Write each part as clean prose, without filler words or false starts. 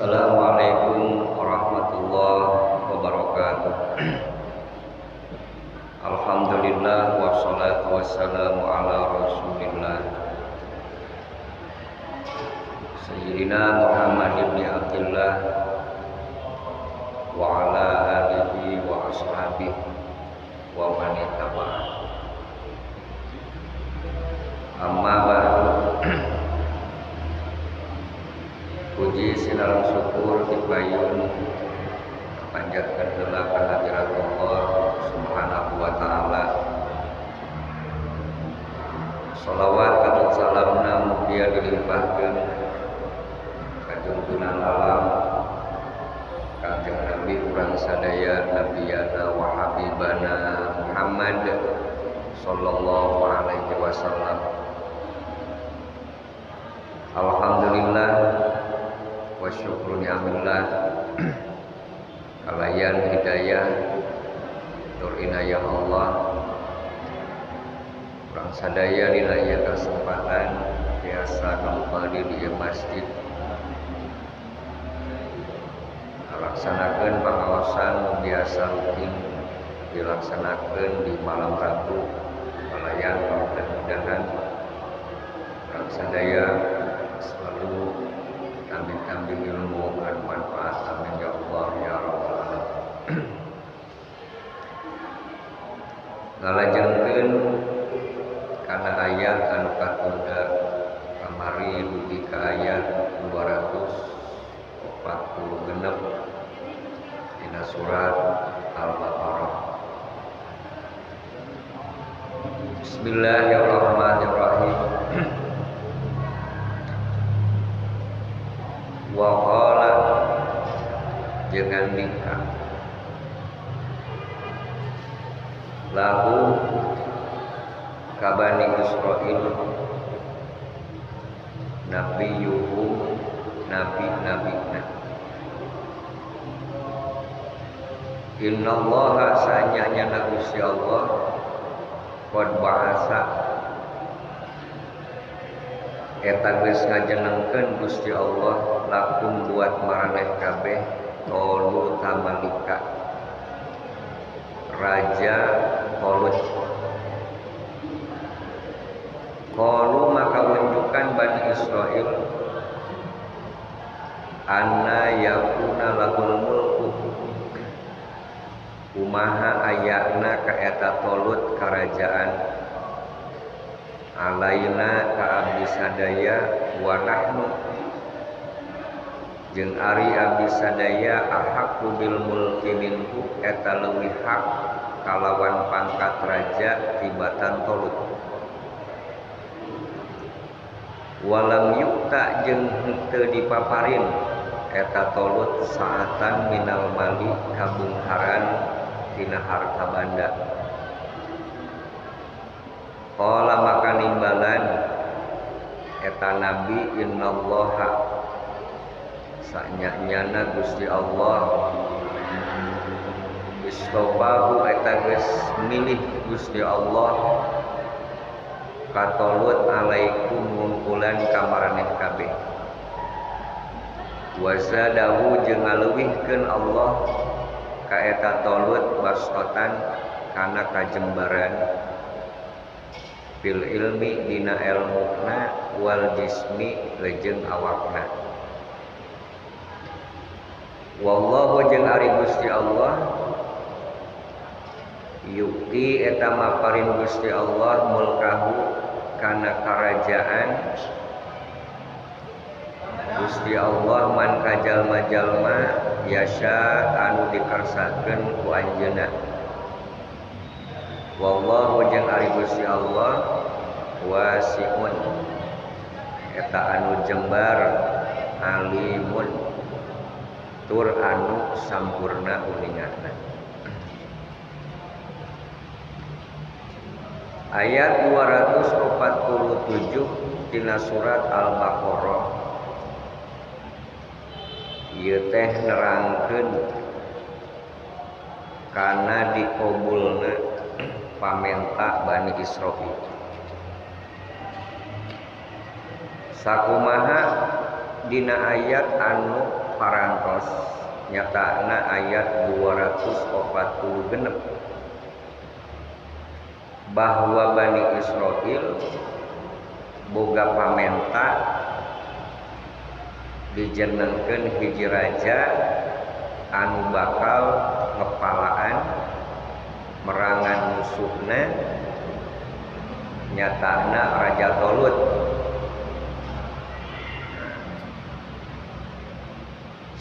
Assalamualaikum warahmatullahi wabarakatuh. Alhamdulillah wassalatu wassalamu ala rasulillah Sayyidina Muhammad ibn Abdullah wa ala alihi wa ashabihi wa man ittaba'a. Amma ba'du. Puji sinalang syukur dipayun panjatkeun heula ka hadirat Allah Subhanahu wa taala. Shalawat kata salamna mugia dilimpahkeun ka junjungan alam Kanjeng Nabi urang sadaya nabiyana wa habibana Muhammad sallallahu alaihi wasallam. Alhamdulillah wa syukru ni'amillah kalayan hidayah nur inayah Allah urang sadaya dina ieu kesempatan biasa kembali di masjid laksanakeun pangaosan biasa rutin dilaksanakeun di malam Rabu kalayan mudah-mudahan urang sadaya selalu tambah ilmu bermanfaat. Amin ya Allah ya Rabbal alamin. Ngalajengkeun kana ayat anu katunda kamari dugi ka ayat 246 dina surat Al-Baqarah. Bismillahirrahmanirrahim. Wa qala jangan nikah lahu kabani Israil nabiyuhu nabi-nabina innallaha sanyanya Gusti Allah qad ba'asa eta geus ngajenengkeun Gusti Allah lakum buat maraneh kabeh Tolut Tamalika Raja Tolut. Qalu maka menunjukkan Bani Israil anna yakuna lahul mulku kumaha ayakna ka eta Tolut karajaan alaina ka abdi sadaya wa nahnu jeung ari abdi sadaya ahaqu bil mulki minhu eta leuwih hak kalawan pangkat raja tibatan Tolut. Walam yukta jeung teu dipaparin eta Tolut saatan minal mali kabungharan tina harta banda. Qala maka nimbalan eta nabi innallaha sanyanyana Gusti Allah istofahu eta geus milih Gusti Allah ka Tolut alaikum ngungkulan ka maraneh kabeh wa zadahu jeung ngaleuwihkeun Allah ka eta Tolut bastotan kana kajembaran fil ilmi dina ilmuna wal jismi lejeng awakna. Wallahu jeung ari Gusti Allah yukti eta maparin Gusti Allah mulkahu kana karajaan Gusti Allah man kajalma-jalma yasha anu dikarsakeun ku anjeunna. Wallahu jeung ari Gusti Allah wasi'un eta anu jembar alimun tur anu sampurna uninganna. Ayat 247 dina surat Al-Baqarah ieu teh nerangkeun kana dikabulna pamenta Bani Israil. Sakumaha dina ayat anu parantos nyatana ayat 246 bahwa Bani Israil boga pamenta dijenengkeun hiji raja anu bakal ngepalaan merangan musuhna nyatana Raja Tolut.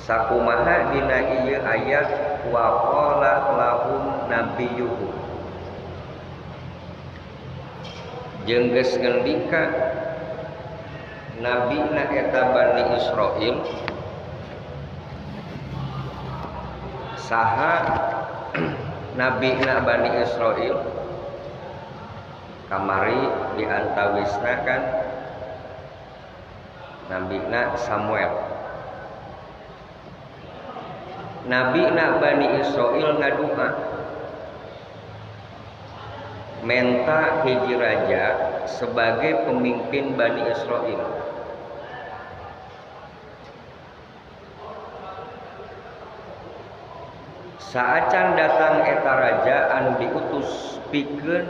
Sakumaha dina ieu ayat wa qala lahum nabiyuhum jeung geus ngendika nabina eta Bani Israil saha nabina Bani Israil kamari diantawisna kan nabina Samuel. Nabina Bani Israil ngaduha menta hiji raja sebagai pemimpin Bani Israil. Saacan datang eta raja anu diutus pikeun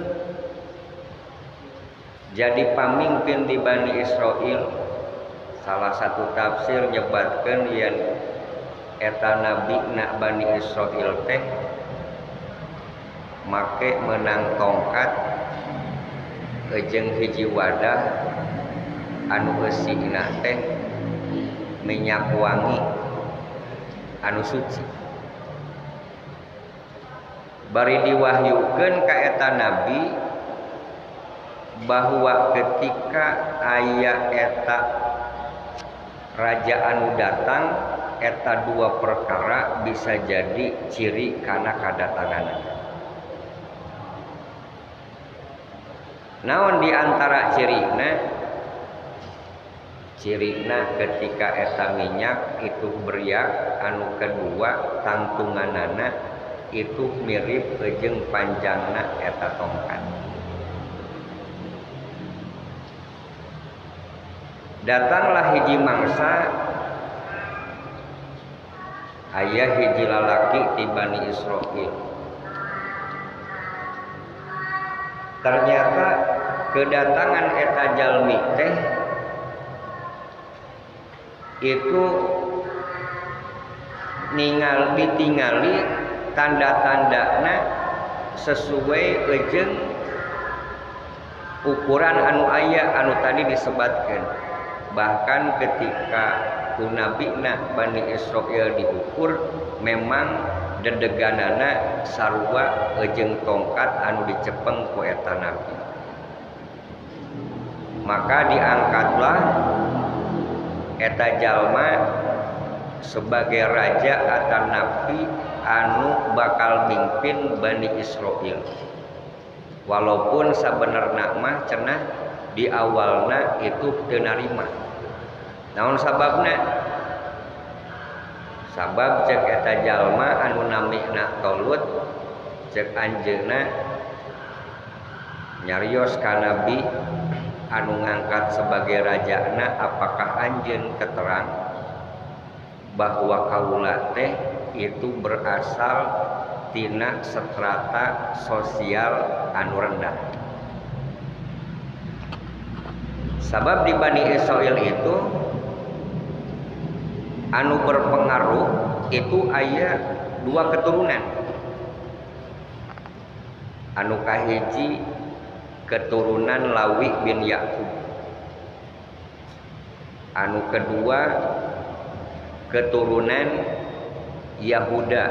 jadi pamimpin di Bani Israil. Salah satu tafsir nyebatkeun yen eta nabina Bani Israil teh make menang tongkat jeung hiji wadah anu eusina teh minyak wangi anu suci. Bari diwahyukeun ka eta nabi bahwa ketika aya eta raja anu datang eta dua perkara bisa jadi ciri kana kadatangan. Naon di antara cirina ketika eta minyak itu beriak, anu kedua tantunganana itu mirip jeung panjangna eta tongkat. Datanglah hiji mangsa aya hiji lalaki ti Bani Israil. Ternyata kedatangan eta jalmi teh itu ditingali tanda-tandana sesuai jeung ukuran anu aya anu tadi disebatkeun. Bahkan ketika kunabina Bani Israil diukur memang dedeganana sarua jeung tongkat anu dicepeng ku eta nabi. Maka diangkatlah eta jalma sebagai raja atau nabi anu bakal mimpin Bani Israil. Walaupun sabenerna mah cenah di awalna itu teu narima. Naon sababna? Sabab cek eta jalma anu namina Tolut cek anjeunna nyarios ka nabi anu ngangkat sebagai rajana, apakah anjeun keterang bahwa kaula teh itu berasal tina strata sosial anu rendah. Sabab di Bani Israil itu anu berpengaruh itu aya dua keturunan. Anu kahiji keturunan Lawi bin Yakub. Anu kedua keturunan Yahuda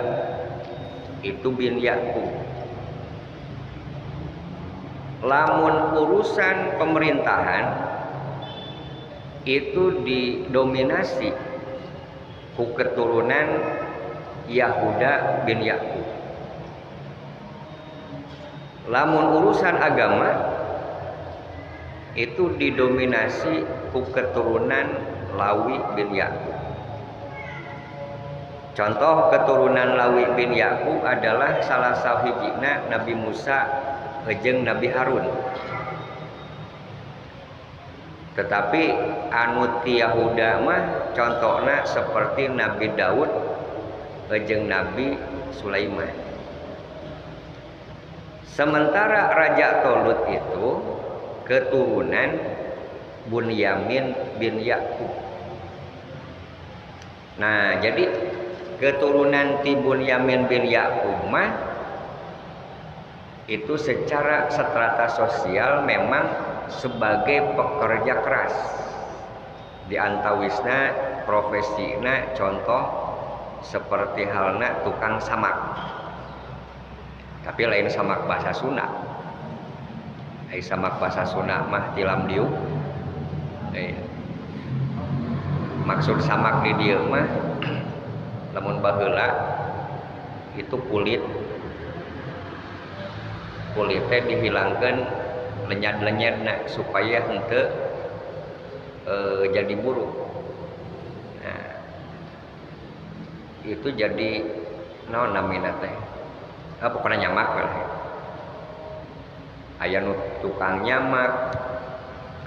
itu bin Yakub. Lamun urusan pemerintahan itu didominasi ku keturunan Yahuda bin Yakub. Lamun urusan agama itu didominasi ku keturunan Lawi bin Yakub. Contoh keturunan Lawi bin Yakub adalah salah sahijina Nabi Musa jeung Nabi Harun. Tetapi anu ti Yahuda mah contohna seperti Nabi Daud jeung Nabi Sulaiman. Sementara Raja Tolut itu keturunan Bunyamin bin Yakub. Nah, jadi keturunan ti Bunyamin bin Yakub mah itu secara strata sosial memang sebagai pekerja keras. Di antawisna profesina contoh seperti halna tukang samak. Tapi lain samak bahasa Sunda. Ai samak bahasa Sunda mah tilam diuk. Maksud samak di dieu mah lamun baheula itu kulitnya dihilangkan lenyad-lenyadna supaya henteu jadi buruk. Nah, itu jadi naon namina teh? Pokoknya nyamak lah. Aya nu tukang nyamak,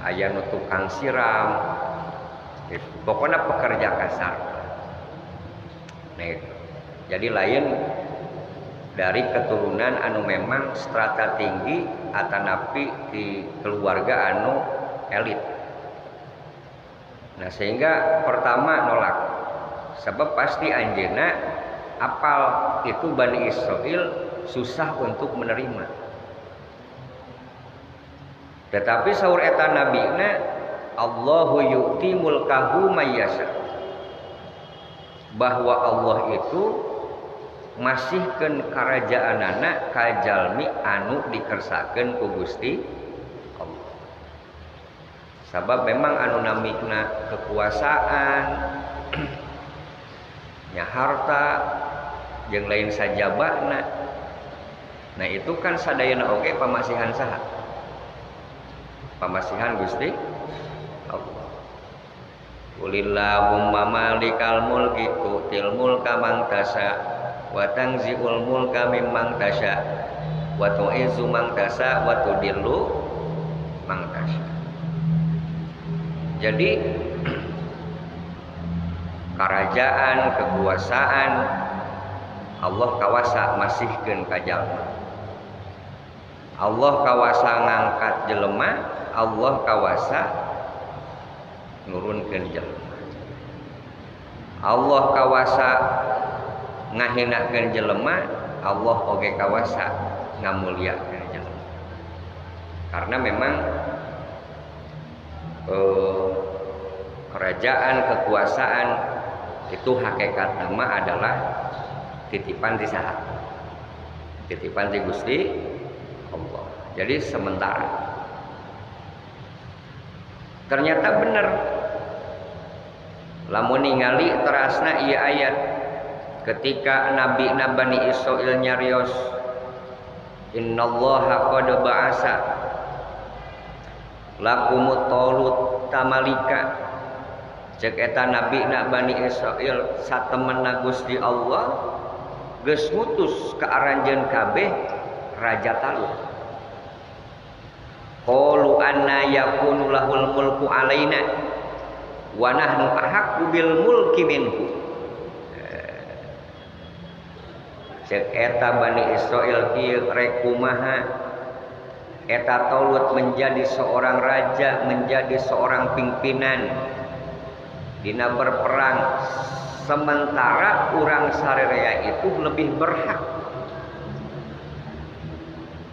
aya nu tukang siram. Pokoknya pekerja kasar. Nah, itu. Jadi lain dari keturunan anu memang strata tinggi atanapi di keluarga anu elit. Nah, sehingga pertama nolak. Sebab pasti anjeunna apal itu Bani Israil susah untuk menerima. Tetapi saur eta nabina Allahu yu'ti mulkahu mayyasha. Bahwa Allah itu masihkeun karajaanana ka jalmi anu dikersakeun ku Gusti Allah. Sabab memang anu namina kekuasaan nya harta jeung lain sajabana. Nah, itu kan sadayana oge pamasihan saha? Pamasihan Gusti Allah. Qulillahumma malikal mulki tu'til mulka man tasya wa tanzi'ul mulka mimman tasya wa tu'izzu man tasya wa tudillu man tasya. Jadi kerajaan, kekuasaan Allah kawasa masihkeun ka jalma. Allah kawasa ngangkat jelema, Allah kawasa nurunkeun jelema. Allah kawasa ngahinakeun jelema, Allah oge kawasa ngamuliakeun jelema. Karena memang kerajaan, kekuasaan itu hakikat nama adalah titipan di saha? Titipan di Gusti Allah. Jadi sementara. Ternyata benar. Lamun ningali terasna ieu ayat ketika Nabi Bani Israil nyarios innallaha qad ba'asa lakumut talut tamalika. Cek eta Nabi Bani Israil satemenna Gusti Allah geus ngutus ka aranjeun kabeh Raja Talut. Qalu anna yakunu lahul mulku alaina wa nahnu ahaqqu bil mulki minhu. Cek eta Bani Israil kieu rek kumaha eta Talut menjadi seorang raja, menjadi seorang pimpinan dina berperang, sementara urang sarerea itu lebih berhak.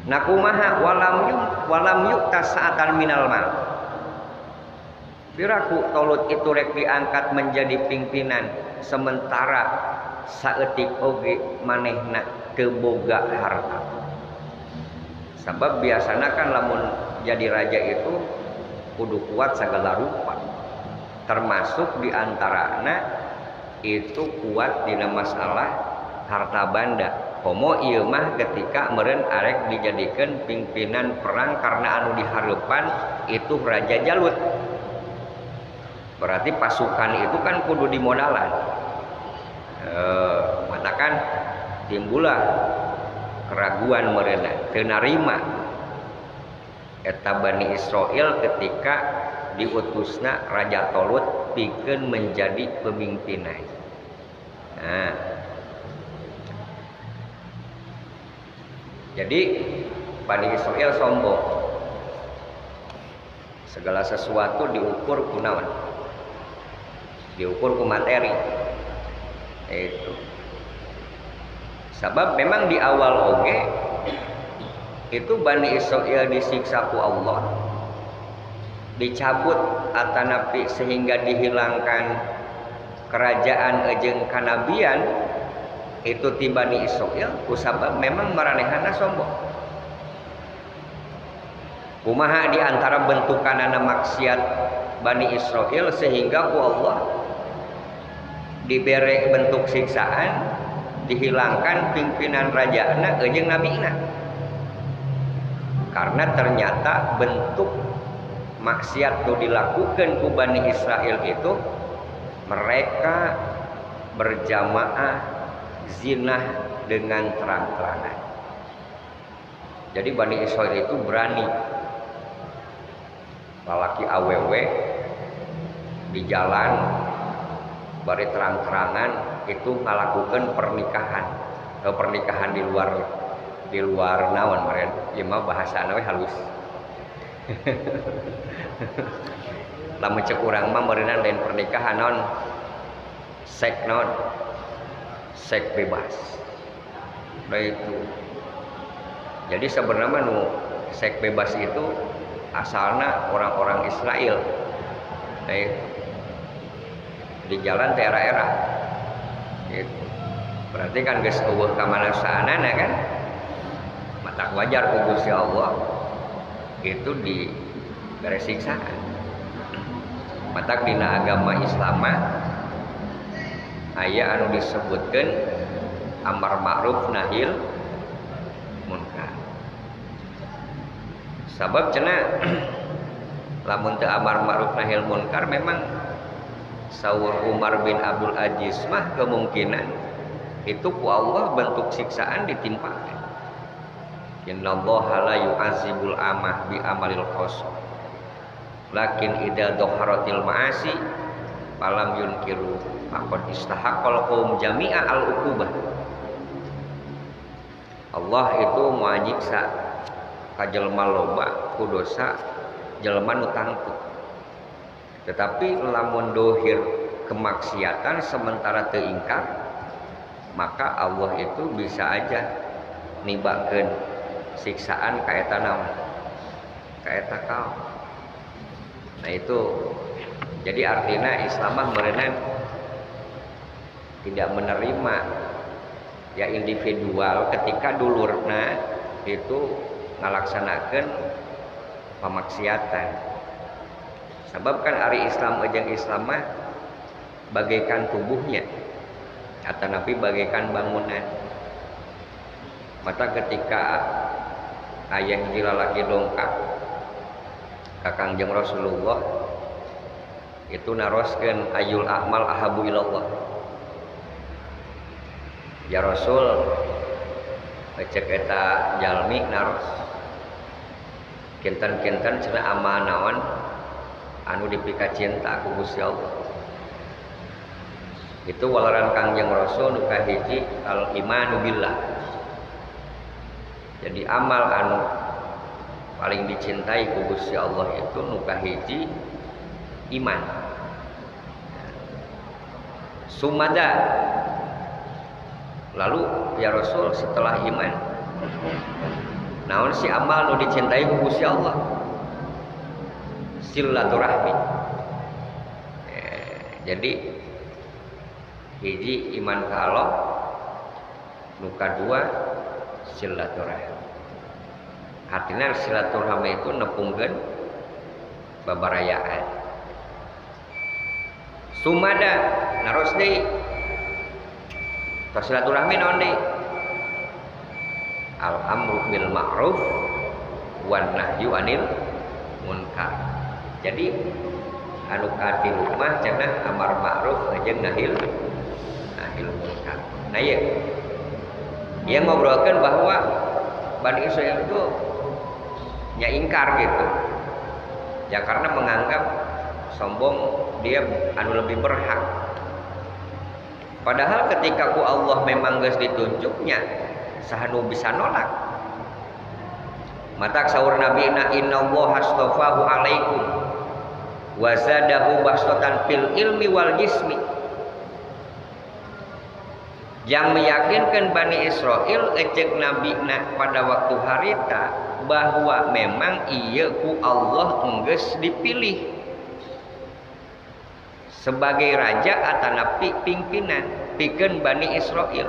Nakumaha walam yukta sa'atan minal mal. Piraku Talut itu rek diangkat menjadi pimpinan, sementara saeutik oge manehna teu boga harta. Sebab biasana kan lamun jadi raja itu kudu kuat sagala rupa. Termasuk diantaranya itu kuat dina masalah harta banda. Komo ieu mah ketika meureun arek dijadikeun pimpinan perang karena anu dihareupan itu Raja Jalut. Berarti pasukan itu kan kudu dimodalan. Mata kan timbullah keraguan meureunna teu narima eta Bani Israil ketika diutusna Raja Tolut pikeun menjadi pemimpinna. Nah, jadi Bani Israil sombong. Segala sesuatu diukur ku naon? Diukur ku materi. Itu. Sebab memang di awal oge itu Bani Israil disiksa ku Allah, dicabut atanapi sehingga dihilangkan kerajaan jeung kanabian itu ti Bani Israil kusabab memang maranehana sombong. Kumaha di antara bentukanana maksiat Bani Israil sehingga ku Allah diberi bentuk siksaan, dihilangkan pimpinan rajaana jeung nabina. Karena ternyata bentuk maksiat itu dilakukan ku Bani Israil itu mereka berjamaah zina dengan terang-terangan. Jadi Bani Israil itu berani lalaki awewe di jalan bari terang-terangan itu ngalakukan pernikahan di luar naon meren ieu mah bahasana we halus. Lamun cek urang mah meureunna lain pernikahan naon seks bebas. Nah itu. Jadi sebenarnya nu seks bebas itu asalnya orang-orang Israel. Nah itu. Di jalan daerah-daerah. Gitu. Berarti kan geus eueuh ka manasaanana kan? Matak wajar ku Gusti Allah itu diberi siksaan. Matak dina agama Islam aya anu disebutkeun amar ma'ruf nahil munkar. Sabab cenah lamun teu amar ma'ruf nahil munkar memang saur Umar bin Abdul Aziz mah kemungkinan itu ku Allah bentuk siksaan ditimpakan. Innallaha la yu'azibul amah bi amalil qasam. Lakin idza dhaharatil ma'asi falam yunkiru faqad istahaqqal qaum jami'a al-uqubah. Allah itu muajiksa ka jelema loba ku dosa jelema nu tangtu. Tetapi lamun dohir kemaksiatan sementara teu ingkar, maka Allah itu bisa aja nibakeun siksaan ka eta naon? Ka eta kaum. Nah itu jadi artinya Islam mah meureunna tidak menerima ya individual ketika dulurna itu ngalaksanakeun pamaksiatan. Sebab kan ari Islam jeung Islam mah bagaikan tubuhnya atau nabi bagaikan bangunan. Maka ketika ayah hiji lalaki dongkak ka Kangjeng Rasulullah itu naroskeun ayul a'mal ahabu ilallah. Ya Rasul cek eta jalmi naros kinten-kinten cenah amal naon anu dipika cinta ku Gusti Allah. Itu walaran Kangjeng Rasul nu kahiji al imanu billah. Jadi amal anu paling dicintai ku Gusti Allah itu nu kahiji iman. Sumada. Lalu ya Rasul setelah iman naon si amal nu dicintai ku Gusti Allah? Silaturahmi. Jadi hiji iman ka Allah, nu kadua silaturahmi. Artinya silaturahmi itu nepungkeun babarayaan. Sumada naros deui. Silaturahmi naon deui? Al amru bil ma'ruf wan nahyu anil munkar. Jadi anu katilu mah cenah amar ma'ruf jeung nahil munkar. Nah ieu yang ngobrolkeun bahwa Bani Israil itu nya ingkar gitu. Ya karena menganggap sombong dia anu lebih berhak. Padahal ketika ku Allah memang geus ditunjuknya, saha nu bisa nolak. Mata saur Nabi na innallaha astafahu alaikum wa zadahu bastatan fil ilmi wal jismi. Yang meyakinkan Bani Israel ejek Nabi na pada waktu harita bahwa memang ieu ku Allah geus dipilih sebagai raja atana pimpinan pikeun Bani Israel.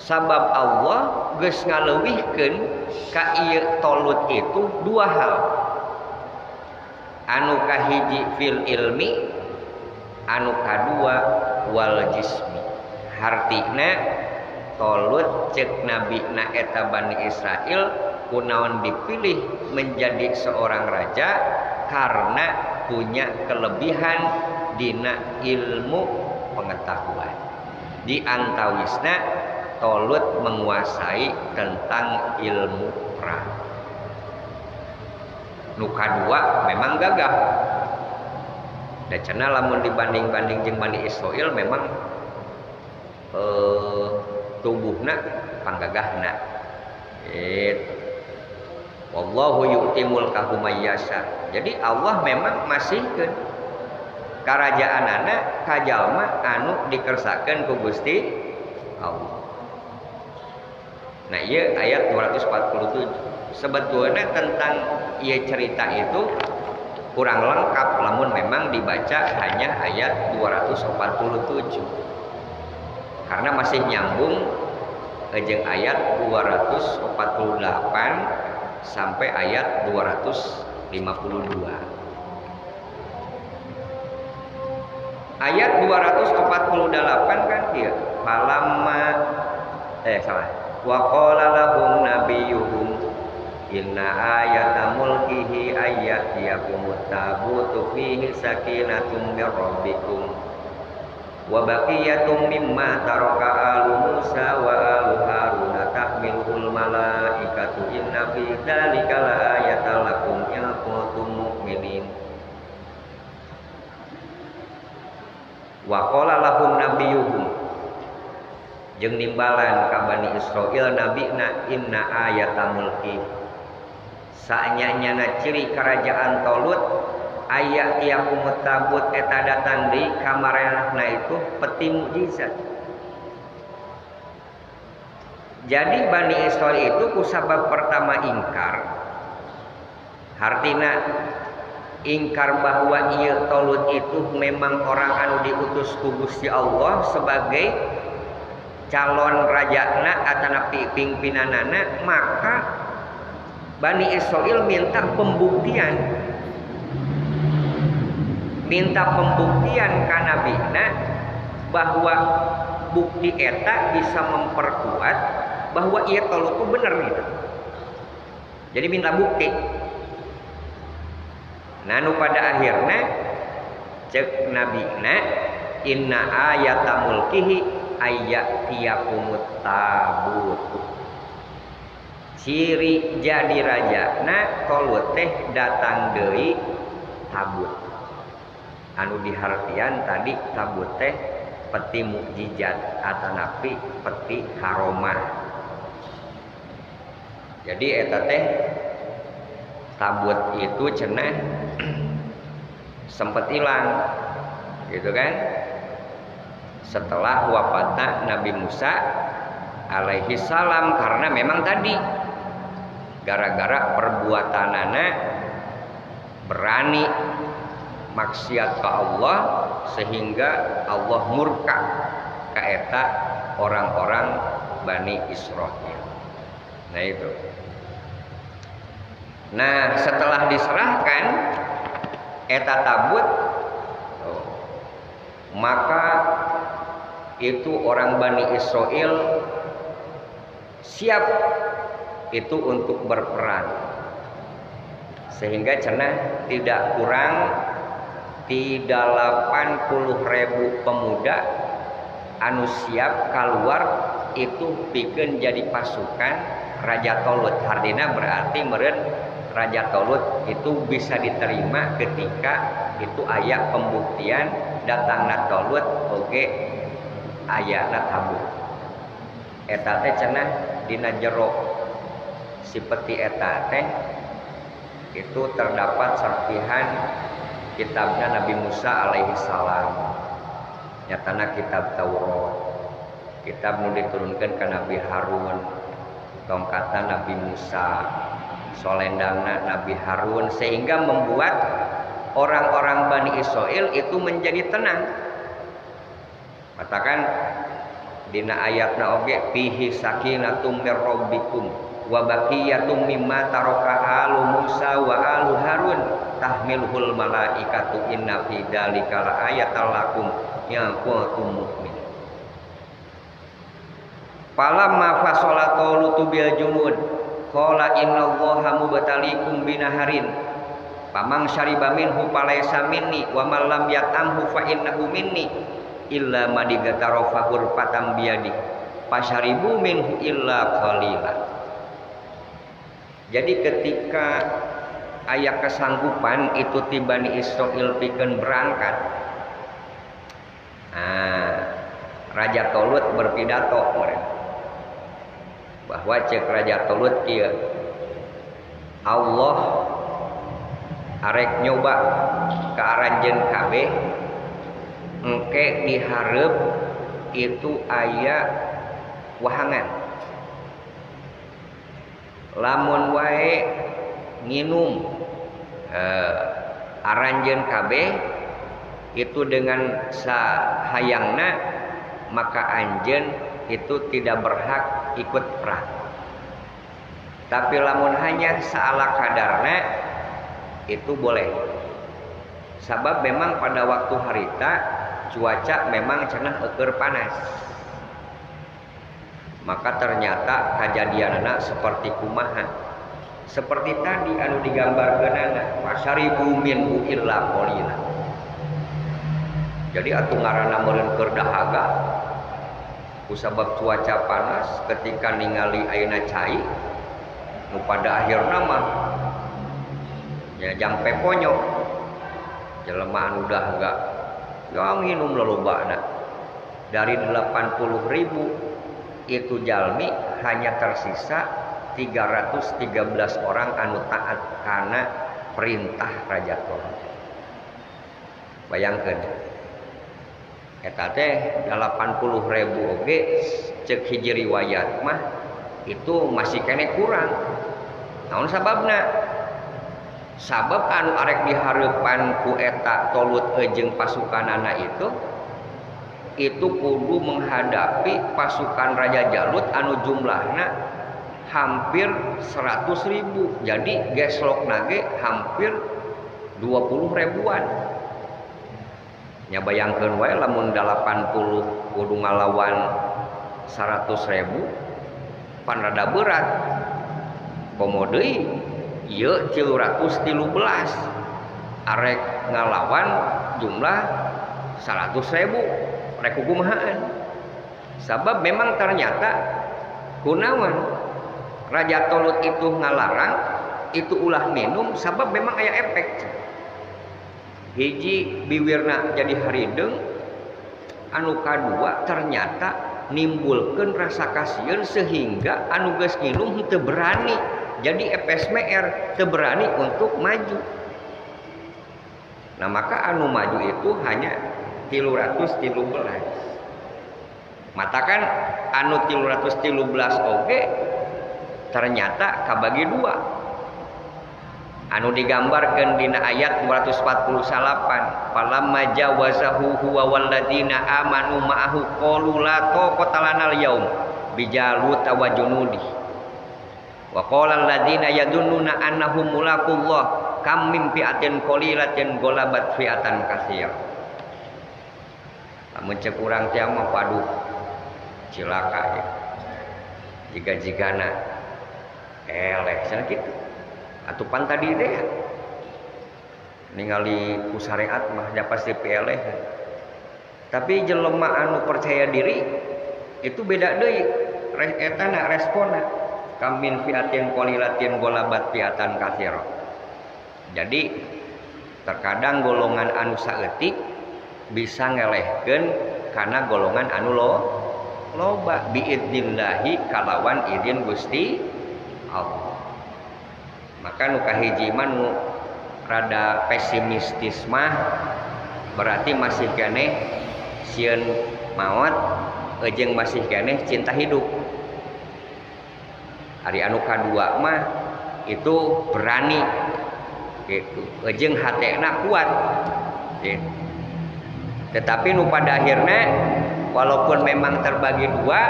Sabab Allah geus ngaleuwihkeun ka ieu Tolut itu dua hal. Anu kahiji fil ilmi, anu kadua wal jismi. Hartina Tolut cek Nabi na eta Bani Israel kunaon dipilih menjadi seorang raja karena punya kelebihan dina ilmu pengetahuan. Di antawisna Tolut menguasai tentang ilmu perang. Nu kadua memang gagah. Da cenah lamun dibanding-banding jeung Bani Israil memang tubuhna panggagahna. Wallahu yu'ti mulkahu may yasha. Jadi Allah memang masihkeun karajaanana ka jalma anu dikersakeun ku Gusti Allah. Nah, ieu ayat 247. Sebetulnya tentang ieu cerita itu kurang lengkap lamun memang dibaca hanya ayat 247. Karena masih nyambung jeung ayat 248 sampai ayat 252. Ayat 248 kan dia falamma wa qala lahum nabiyuhum inna ayata mulkihi ayyatiyakumut tabutu fihi sakinatun mir rabbikum wa baqiyatum mimma taraka alu Musa wa alu Harun tahmiluhul malaikatu inna fi dzalika laayatan lakum in kuntum mu'minin. Wa qala lahum nabiyuhum jeung nimbalan ka Bani Israil nabina inna ayata mulki saanyana ciri kerajaan Tolut aya tiakumut tabut eta datang di kamarenahna itu peti mukjizat. Jadi Bani Israil itu kusabab pertama ingkar, hartina ingkar bahwa ieu Tolut itu memang orang anu diutus ku Gusti Allah sebagai calon rajana atana pimpinanana, maka Bani Israil minta pembuktian ka nabina bahwa bukti eta bisa memperkuat bahwa ieu Tolut itu bener gitu. Jadi minta bukti. Nah, nu pada akhirnya cek nabina inna ayata mulkihi ayyatiyakumut tabut. Ciri jadi raja na Tolut teh datang deui tabut. Anu dihartian tadi tabut teh peti mukjizat atanapi peti haromah. Jadi eta teh tabut itu cenah sempet hilang gitu kan, setelah wafatnya Nabi Musa alaihi salam, karena memang tadi gara-gara perbuatanana berani maksiat ke Allah sehingga Allah murka ka eta orang-orang Bani Israil. Nah itu. Nah, setelah diserahkan eta tabut, maka itu orang Bani Israil siap itu untuk berperang, sehingga cenah tidak kurang 80.000 pemuda anu siap keluar itu pikeun jadi pasukan Raja Tolut. Hardina berarti meureun Raja Tolut itu bisa diterima ketika itu aya pembuktian datangna Tolut oge ayana tabuk. Eta teh cenah dina jero si peti eta teh itu terdapat serpihan kitabnya Nabi Musa alaihi salam. Nyatana kitab Taurat. Kitab nu diturunkeun ka Nabi Harun, tongkatna Nabi Musa, solendangna Nabi Harun, sehingga membuat orang-orang Bani Israil itu menjadi tenang. Katakan dina ayatna oge fihi sakinatum mir rabbikum wa baqiyatum mimma taraka alu Musa wa alu Harun tahmilhul malaikatu inna fi dzalika laayatal lakum ya kuntum mu'min. Falamma fasala Talut bil junud qala innallaha mubtaliikum binaharin pamang syariba minhu falaysa minni wa man lam yat'amhu fa innahu minni illa madigatara fahur patam biyadi fasyaribu minhu illa qalila. Jadi ketika aya kesanggupan itu ti Bani Israil pikeun berangkat, Raja Tolut berpidato mereka bahwa cek Raja Tolut kieu Allah arek nyoba ka aranjeun kabeh engke dihareup itu aya wahangan lamun wae nginum aranjeun kabeh itu dengan sahayangna maka anjeun itu tidak berhak ikut perang. Tapi lamun hanya saala kadarna itu boleh. Sabab memang pada waktu harita cuaca memang cenah eueur panas. Maka ternyata kajadianna seperti kumaha? Seperti tadi anu digambarkeunana, fasyaribu minhu illa qalila. Jadi atuh ngaranna meureun keur dahaga kusabab cuaca panas ketika ningali ayeuna cai nu pada akhirna mah ya jampe ponyo jelema anu dahaga yang minum lolobana dari 80.000 itu jalmi hanya tersisa 313 orang anu taat kana perintah Raja Tolut. Bayangkeun eta teh 80.000 oge ceuk hiji riwayat mah itu masih kene kurang. Naon sababna? Sabab anu arek dihareupan ku eta Tolut jeung pasukanana itu kudu menghadapi pasukan Raja Jalut anu jumlahna hampir 100.000. Jadi geslokna ge hampir 20 ribuan. Nya bayangkeun wae lamun 80 kudu ngalawan 100.000 pan rada berat. Komo deui ieu 313 arek ngalawan jumlah 100.000 rek kumahaan. Sabab memang ternyata kunaon Raja Tolut itu ngalarang itu ulah minum sabab memang aya efek. Hiji biwirna jadi harideng, anu kadua ternyata nimbulkeun rasa kasieun sehingga anu geus nginum teu berani. Jadi FSMR teu berani untuk maju. Nah maka anu maju itu hanya 313. Matakan anu 313 oge ternyata kabagi dua. Anu digambarkeun dina ayat 248 falamma jawazahu huwa walladzina amanu ma'ahu qalu la taqata lanal yaum bijalut wa junudi wa qala alladzina yadunnuna annahum mulaqullah kam min fi'atin qalilatin ghalabat fi'atan katsir. Lamun ceuk urang teh mah paduh cilaka ya. Jiga-jigana eleh cenah kitu. Atupan tadi deh ningali ku syariat mah nya pasti pieleh. Tapi jelema anu percaya diri itu beda deui etana responna. kam min fiatin qalilatin ghalabat fiatan katsira. Jadi terkadang golongan anu saeutik bisa ngelehkeun kana golongan anu loba biidnillahi kalawan izin Gusti Allah. Maka nu kahiji mah nu rada pesimistis mah berarti masih keneh sieun maot jeung masih keneh cinta hidup. Ari anu kadua mah itu berani gitu, jeung hatena kuat gitu. Tetapi nu pada akhirnya walaupun memang terbagi dua,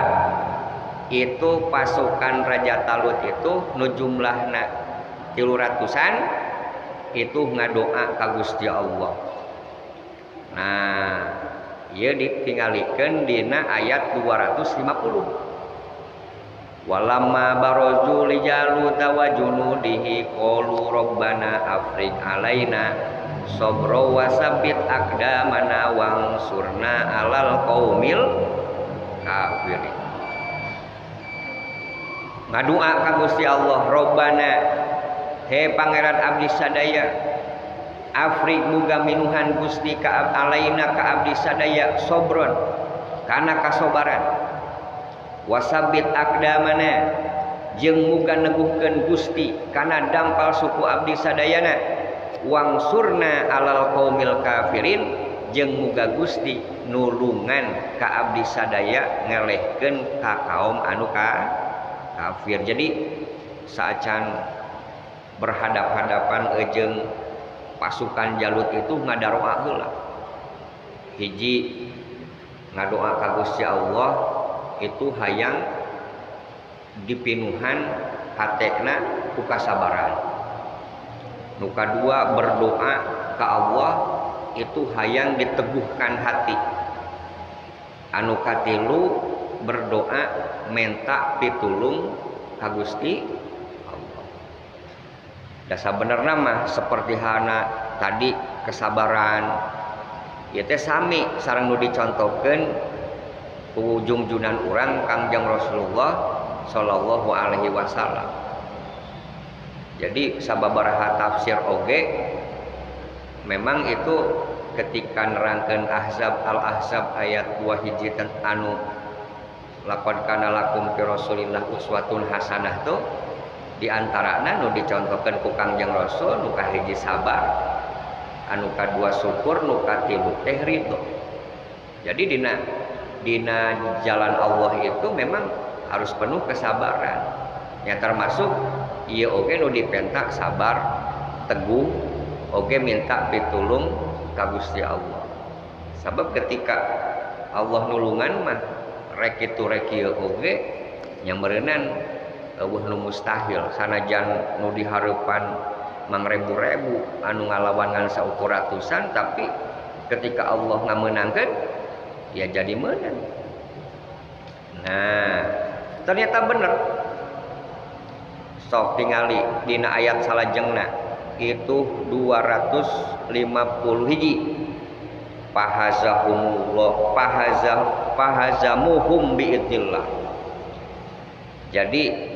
itu pasukan Raja Talut itu nu jumlahna 300-an itu ngadoa ka Gusti Allah. Nah, ieu ditingalikeun dina ayat 250. Walamma barazu li Jalut wa junudihi qalu rabbana afrij alaina sabra wa sabbit aqdamana wansurna alal qaumil kafirin. Ngadua ka Gusti Allah, Rabbana, he pangeran abdi sadaya, afrij muga minuhan Gusti ka alaina ka abdi sadaya sobron kana kasobaran, wasabit aqdamana jeung muga neguhkeun Gusti kana dampal suku abdi sadayana, wangsurna alal qaumil kafirin jeung muga Gusti nulungan ka abdi sadaya ngelehkeun ka kaum anu kafir. Jadi saacan berhadap-hadapan jeung pasukan Jalut itu ngadaroa heula. Hiji ngadoa ka Gusti Allah itu hayang dipinuhan hatena ku kasabaran. Nu kadua berdoa ka Allah itu hayang diteguhkan hati. Anu katilu berdoa minta pitulung ka Gusti Allah. Da sabenerna mah seperti hana tadi kesabaran ieu teh sami sareng nu dicontohkeun ku junjunan urang Kangjeng Rasulullah sallallahu alaihi wasallam. Jadi sababaraha tafsir oge memang itu ketika nerangkeun Al-Ahzab ayat 2 hiji anu laqad kana lakum fi Rasulillah uswatun hasanah tuh di antarana nu dicontohkeun ku Kangjeng Rasul nu kahiji sabar, anu kadua syukur, nu katilu teh ridho. Jadi dina jalan Allah itu memang harus penuh kesabaran. Ya termasuk ieu oge nu dipentak sabar, teguh, oge minta pitulung ka Gusti Allah. Sabab ketika Allah nulungan mah rek kitu rek ieu oge nya meureunnan eueuh nu mustahil sanajan nu dihareupan mangrebu-rebu anu ngalawan ngan saukur ratusan, tapi ketika Allah ngamenangkeun ya jadi menang. Nah, ternyata bener. Sok tingali dina ayat salajengna itu 250 hiji. Pahazamuhum biidnillah. Jadi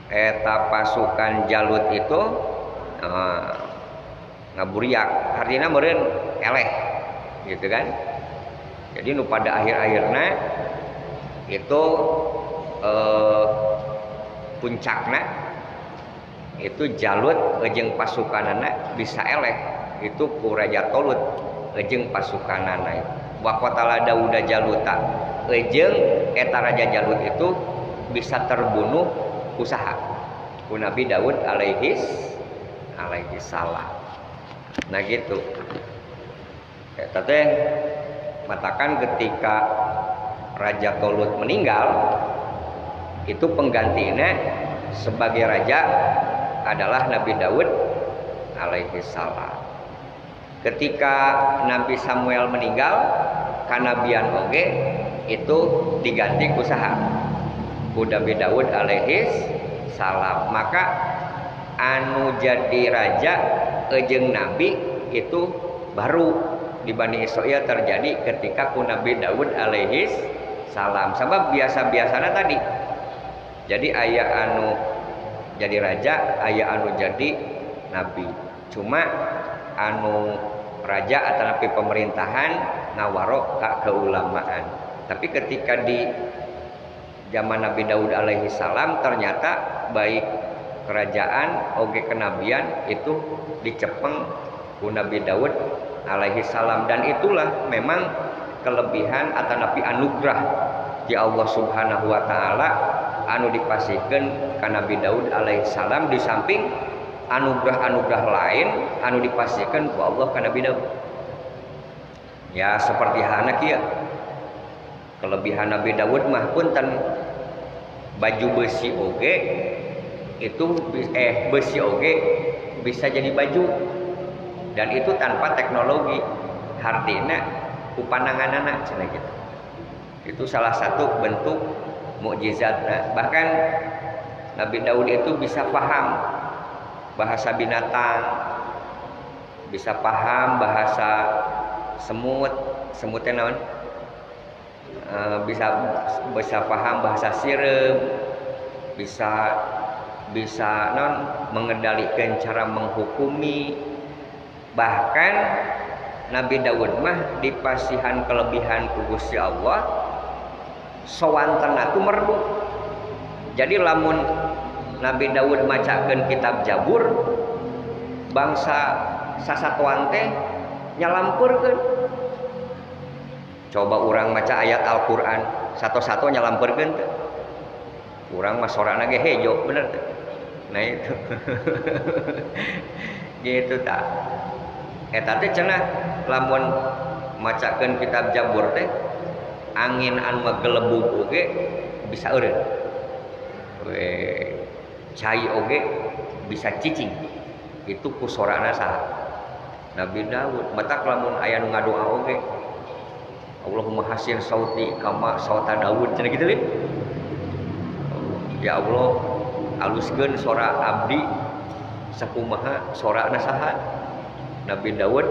eta pasukan Jalut itu ngaburiak, artinya meureun eleh gitu kan. Jadi nu pada akhir-akhirna itu puncakna itu Jalut jeung pasukanana bisa eleh itu ku Raja Talut jeung pasukanana. Wa qatala Dauda Jaluta jeung eta Raja Jalut itu bisa terbunuh usaha ku Nabi Daud alaihi salam. Nah gitu. Eta teh matakan ketika Raja Talut meninggal itu penggantinya sebagai raja adalah Nabi Daud alaihi salam. Ketika Nabi Samuel meninggal kanabian oge itu diganti ku saha? Ku Nabi Daud alaihi salam. Maka anu jadi raja jeung nabi itu baru di Bani Israil terjadi ketika ku Nabi Daud alaihi salam. Sebab biasa-biasana tadi. Jadi aya anu jadi raja, aya anu jadi nabi. Cuma anu raja atanapi pemerintahan ngawaro ka keulamaan. Tapi ketika di zaman Nabi Daud alaihi salam ternyata baik kerajaan oge kenabian itu dicepeng ku Nabi Daud alaihi salam, dan itulah memang kelebihan atanapi anugerah di Allah Subhanahu wa taala anu dipasihkeun ka Nabi Daud alaihi salam di samping anugerah-anugerah lain anu dipasihkeun ku Allah ka Nabi Daud. Ya seperti hana kieu. Kelebihan Nabi Daud mah punten baju besi oge itu besi oge bisa jadi baju, dan itu tanpa teknologi, artinya kupananganana cenah gitu. Itu salah satu bentuk mukjizatna. Bahkan Nabi Daud itu bisa paham bahasa binatang, bisa paham bahasa semut, semutnya naon? Bisa paham bahasa sirem, bisa non mengendalikan cara menghukumi. Bahkan Nabi Daud mah dipasihan kelebihan ku Gusti Allah sawantena tu merdu. Jadi lamun Nabi Daud macakeun kitab Jabur, bangsa sasatuan teh nyalampurkeun. Coba orang maca ayat Al-Quran satu-satu nyalampurkeun teh. Urang mah sorana ge hejo bener teh. Nah itu. Gitu tak. Eta teh cenah lamun macakeun kitab Jabur teh angin anu magelebug oge bisa eureun. We cai oge bisa cicing. Itu ku sorana saha? Nabi Daud. Matak lamun aya nu ngadoa oge Allahumma hasin sauti kama sauta Daud cenah kitu leuh. Ya Allah, aluskeun sora abdi sakumaha sorana saha? Nabi Daud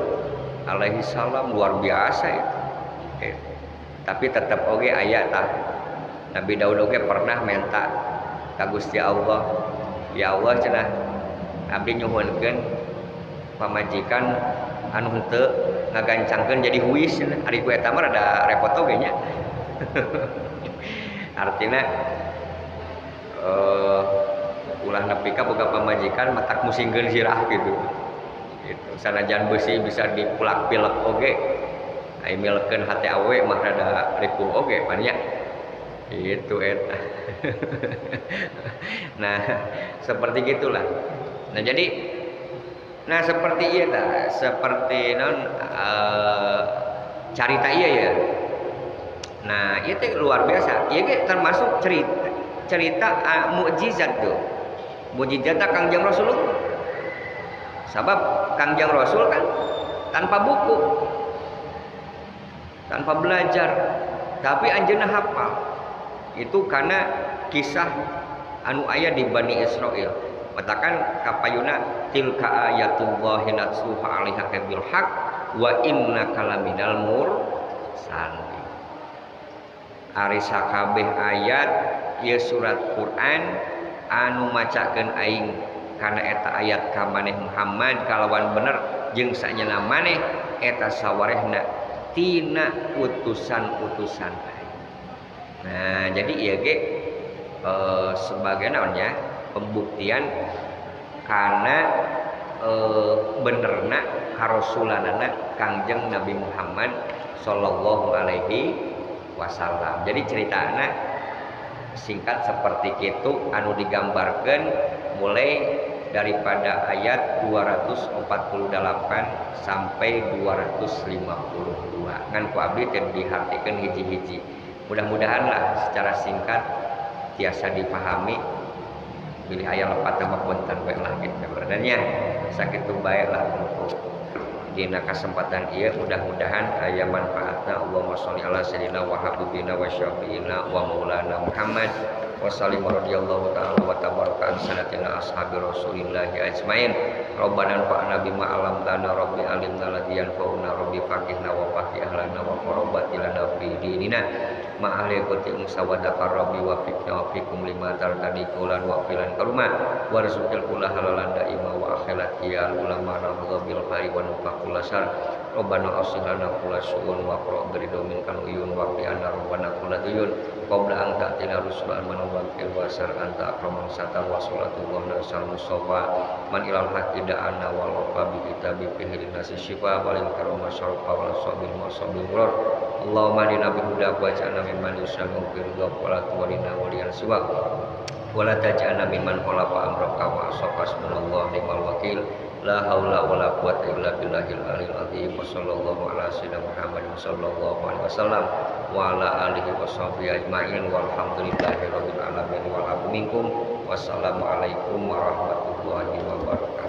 alaihi salam luar biasa itu. Tapi tetap oge aya tah. Nabi Daud oge pernah minta ka Gusti Allah, ya Allah cenah abdi nyuhunkeun pamajikan anu henteu ngagancangkeun jadi huis, ari ku eta mah rada repot oge nya. Artina ulah nepi ka boga pamajikan matak musingkeun sirah gitu. Gitu. Sanajan besi bisa dipulak-pilek oge, ai milkeun hate awe mah rada rikul oge pan nya. Itu eta. Nah, seperti gitulah. Nah, jadi seperti ieu tah, seperti carita ieu ya. Nah, ieu teh luar biasa. Ieu ge termasuk cerita mukjizat tuh. Mukjizatna Kangjeng Rasulullah. Sabab Kangjeng Rasul kan tanpa buku, tanpa belajar, tapi anjeunna hafal. Itu karena kisah anu aya di Bani Israil. Matakan kapayuna tilka ayatullahi natsuha 'alaika bil haq wa innaka laminal mursalin. Ari sakabeh ayat ieu surat Quran anu macakeun aing kana eta ayat ka maneh Muhammad kalawan bener jeung sajeuna maneh eta sawarehna tina utusan-utusan aing. Nah, jadi ieu ge sebagai naonnya pembuktian karena benerna karasulanana Kangjeng Nabi Muhammad sallallahu alaihi wasallam. Jadi ceritana singkat seperti itu anu digambarkan mulai daripada ayat 248 sampai 252. Ngan ku abdi teh dihartikeun hiji-hiji. Mudah-mudahan lah secara singkat tiasa dipahami. Pilih ayat lepat nama punten bae lah gitu. Berarti sakitu bae lah untuk dina kesempatan ieu mudah-mudahan aya manfaatna. Allahumma sholli ala sayyidina wa habibina wa syafiina wa maulana Muhammad wa sallim radhiyallahu ta'ala wa tabaraka an sanatina ashabi rasulillahi ajmain. Rabbana anfa'na bima 'allamtana rabbi alimna ladzi yanfa'una rabbi faqihna wa faqih ahlana wa qarabatilana fi dinina ma ahli qati sawadaka rabbi wa fikna wa fikum lima tartadi qulan wa filan karuma warzuqil kula halalan daima wa akhirat ya ulama ramadha bil khairi wa nafaqul asar Rabbana aslihna kula suun wa qra berido min kan uyun wa fi anna rabbana kula uyun qabla an ta'tina rusulan man waqil wasar anta akraman sata wa salatu wa nasal mustafa man ilal haqida anna wal wafa bi kitabi fihi nasi syifa wal karama syarfa wal sabil masabil murad Allahumma lina bi huda wa ja'alna mimman yusamu bi ridha wa la tuwalina waliyan siwa wala taj'alna mimman khalafa amraka wa asqa subhanallah ni'mal wakil la haula wala quwwata illa billahil aliyil azim wa sallallahu ala sayyidina Muhammad sallallahu alaihi wasallam wa ala alihi washabbihi ajmain walhamdulillahi rabbil alamin wal minkum wassalamu alaikum warahmatullahi wabarakatuh.